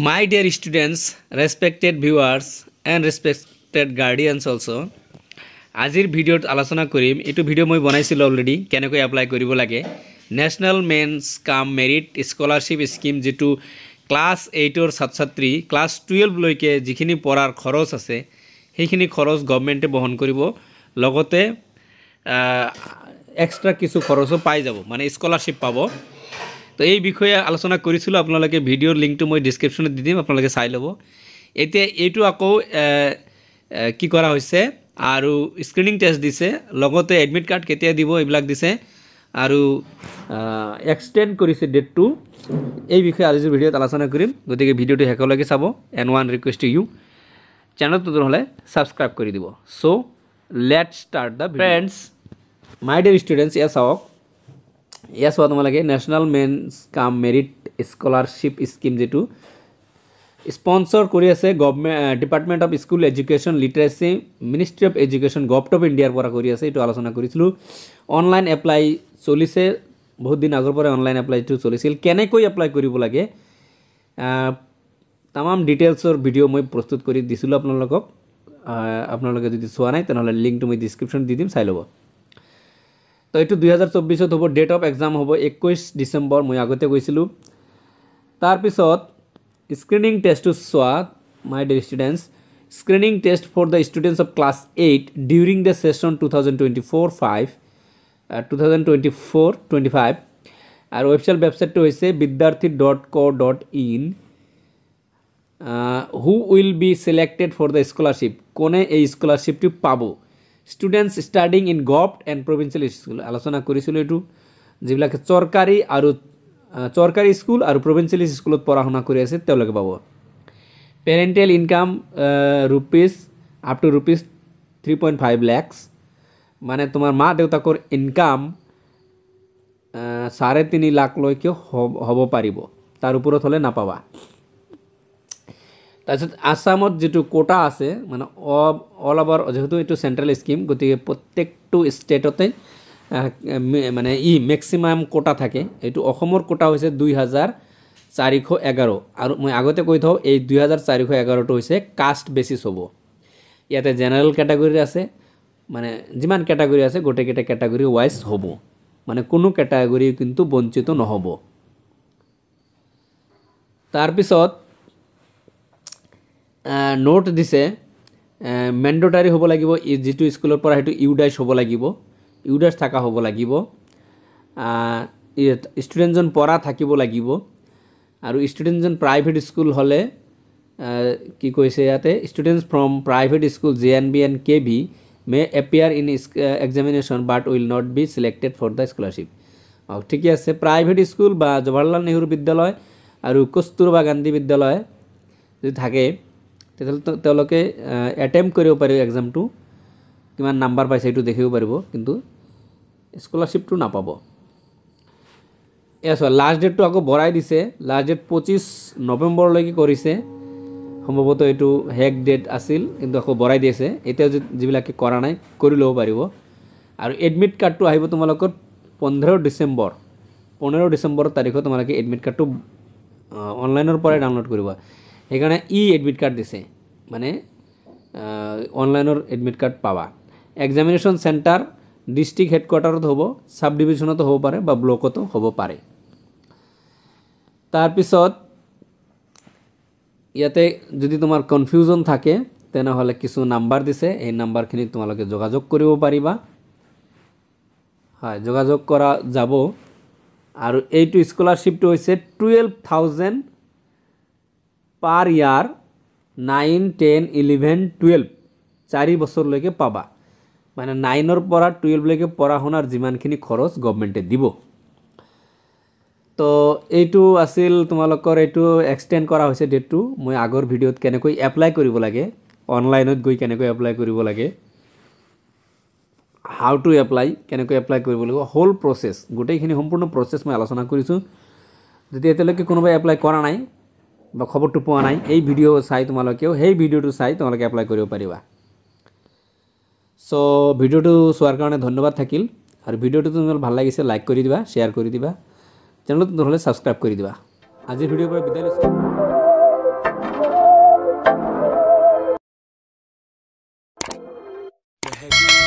My dear students, respected viewers and respected guardians also, আজিৰ ভিডিঅ'ত আলোচনা কৰিম এইটো ভিডিঅ' মই বনাইছিল অলৰেডি কেনেকৈ এপ্লাই কৰিব লাগে national means cum merit scholarship scheme যেটো ক্লাস 8 ৰ ছাত্ৰী ক্লাস 12 লৈকে যিখিনি পঢ়াৰ খৰচ আছে সেইখিনি খৰচ গৱৰ্ণমেণ্টে বহন কৰিব লগতে এক্সট্ৰা কিছু খৰচও পাই যাব মানে স্কলাৰশ্বিপ পাব তো এই বিষয়ে আলোচনা কৰিছিল আপোনালোকে ভিডিঅ'ৰ লিংকটো মই ডেসক্ৰিপচনত দি দিম আপোনালোকে চাই ল'ব এতিয়া এইটো আকৌ কি কৰা হৈছে আৰু স্ক্ৰিনিং টেষ্ট দিছে লগতে এডমিট কাৰ্ড কেতিয়া দিব এইবিলাক দিছে আৰু এক্সটেন্ড কৰিছে ডেটটো এই বিষয়ে আজিৰ ভিডিঅ'ত আলোচনা কৰিম গতিকে ভিডিঅ'টো হেকলৈকে চাব and one request to you চেনেলটো নহলে সাবস্ক্ৰাইব কৰি দিব so let's start the friends my dear students ইয়াস হোৱা তোমালোকে national means cum merit scholarship scheme যেটো স্পন্সৰ কৰি আছে government department of school education literacy ministry of education government of ইণ্ডিয়াৰ পৰা কৰি আছে এইটো আলোচনা কৰিছিলো অনলাইন এপ্লাই চলিছে বহুত দিন আগৰ পৰা অনলাইন এপ্লাইটো চলিছিল কেনেকৈ এপ্লাই কৰিব লাগে तमाम ডিটেইলছৰ ভিডিঅ' মই প্ৰস্তুত কৰি দিছিলো আপোনালোকে যদি চোৱা নাই তেনেহলে লিংকটো মই ডেসক্ৰিপচন দি দিম চাই ল'ব তো এইটো 2024 ত হ'ব ডেট অফ এক্সাম হ'ব 21 ডিসেম্বৰ মই আগতে কৈছিলো তাৰ পিছত স্ক্ৰিনিং টেষ্ট টু সোৱা my dear students screening test for the students of class 8 during the session 2024-25 আৰু অফিচিয়েল ওয়েবসাইটটো হৈছে vidyarthi.co.in who will be selected for the scholarship কোনে এই স্কলারশিপটি পাবো students studying in govt and provincial school আলোচনা কৰিছিল এটো যিবিলাক চৰকাৰী স্কুল আৰু provincial স্কুলত পঢ়াশুনা কৰি আছে তেওঁলোকে পাব parental income rupees up to rupees 3.5 lakhs মানে তোমাৰ মা দেউতাকৰ ইনকাম 3.5 লাখ লৈকে হ'ব পাৰিব তাৰ ওপৰত হলে নাপাবা তাৰপিছত আসামত যেটো কোটা আছে মানে অল ওভাৰ যেহেতু এটো সেন্ট্ৰাল স্কিম গতিকে প্ৰত্যেকটো ষ্টেটতে মানে ম্যাক্সিমাম কোটা থাকে এটো অসমৰ কোটা হৈছে 2411 আৰু মই আগতে কৈ থও এই 2411 টো হৈছে কাস্ট বেসিস হ'ব ইয়াতে জেনারেল ক্যাটাগরি আছে মানে যিমান ক্যাটাগরি আছে গোটেকেটা ক্যাটাগরি ওয়াইজ হ'ব মানে কোনো ক্যাটাগরি কিন্তু বঞ্চিত নহব তাৰ পিছত নোট দিছে ম্যান্ডেটৰি হ'ব লাগিব যেটো স্কুলৰ পৰা হেতু ইউডাইস হ'ব লাগিব ইউডাইস থাকা হ'ব লাগিব ষ্টুডেন্টজন পঢ়া থাকিব লাগিব আৰু ষ্টুডেন্টজন প্ৰাইভেট স্কুল হলে কি কৈছে ইয়াতে students from private school JNB and KB may appear in examination but will not be selected for the scholarship ঠিক আছে প্ৰাইভেট স্কুল বা জৱাহৰলাল নেহৰু বিদ্যালয় আৰু কস্তুৰবা গান্ধী বিদ্যালয় যদি থাকে তেওঁলোকে অ্যাটেম্প কৰিব পাৰিব এক্সামটো কিমান নাম্বাৰ পাইছে এটো দেখিব পাৰিব কিন্তু স্কলাৰশ্বিপটো নাপাব এছ লাষ্ট ডেটটো আকৌ বঢ়াই দিছে লাষ্ট ডেট 25 নৱেম্বৰ লৈকে কৰিছে সম্ভৱত এটো হেক ডেট আছিল কিন্তু আকৌ বঢ়াই দিছে এতিয়া যিবিলাকে কৰা নাই কৰি লব পাৰিব আৰু এডমিট কাৰ্ডটো আহিব তোমালোকৰ 15 ডিসেম্বৰ তাৰিখত তোমালোকে এডমিট কাৰ্ডটো অনলাইনৰ পৰা ডাউনলোড কৰিব এখানে এডমিট কাৰ্ড দিছে মানে অনলাইনৰ এডমিট কাৰ্ড পাবা এক্সামিনেশন সেন্টাৰ ডিস্ট্ৰিক্ট হেডকোয়াৰ্টাৰত হ'ব সাব ডিভিশনত হ'ব পাৰে বা ব্লকত হ'ব পাৰে তাৰ পিছত ইয়াতে যদি তোমাৰ কনফিউজন থাকে তেনেহলে কিছু নাম্বাৰ দিছে এই নাম্বাৰখিনি তোমালোকে যোগাযোগ কৰিব পাৰিবা হয় যোগাযোগ কৰা যাব আৰু এইটো স্কলাৰশ্বিপটো হৈছে 12000 per year 9 10 11 12 4 বছৰ লৈকে পাবা মানে 9 ৰ পৰা 12 লৈকে পঢ়াশুনাৰ যিমানখিনি খৰচ গৱৰ্ণমেণ্টে দিব তো এইটো আছিল তোমালোকৰ এইটো এক্সটেন্ড কৰা হৈছে ডেটটো মই আগৰ ভিডিঅত কেনেকৈ এপ্লাই কৰিব লাগে অনলাইনত গৈ কেনেকৈ এপ্লাই কৰিব লাগে হাউ টু এপ্লাই কেনেকৈ এপ্লাই কৰিব লাগিব হোল প্ৰসেস গোটেইখিনি সম্পূৰ্ণ প্ৰসেস মই আলোচনা কৰিছো যদি এতিয়ালৈকে কোনোবা এপ্লাই কৰা নাই বা খবৰটো পোৱা নাই এই ভিডিও চাই তোমালোকেও সেই ভিডিওটো চাই তোমালোকে এপ্লাই কৰিব পাৰিবা সো ভিডিওটো চোৱাৰ কাৰণে ধন্যবাদ থাকিল আৰু ভিডিওটো তোমালোকৰ ভাল লাগিছে লাইক কৰি দিবা শেয়াৰ কৰি দিবা চেনেলটো নহলে সাবস্ক্ৰাইব কৰি দিবা আজিৰ ভিডিওৰ পৰা বিদায় লৈছো হেভি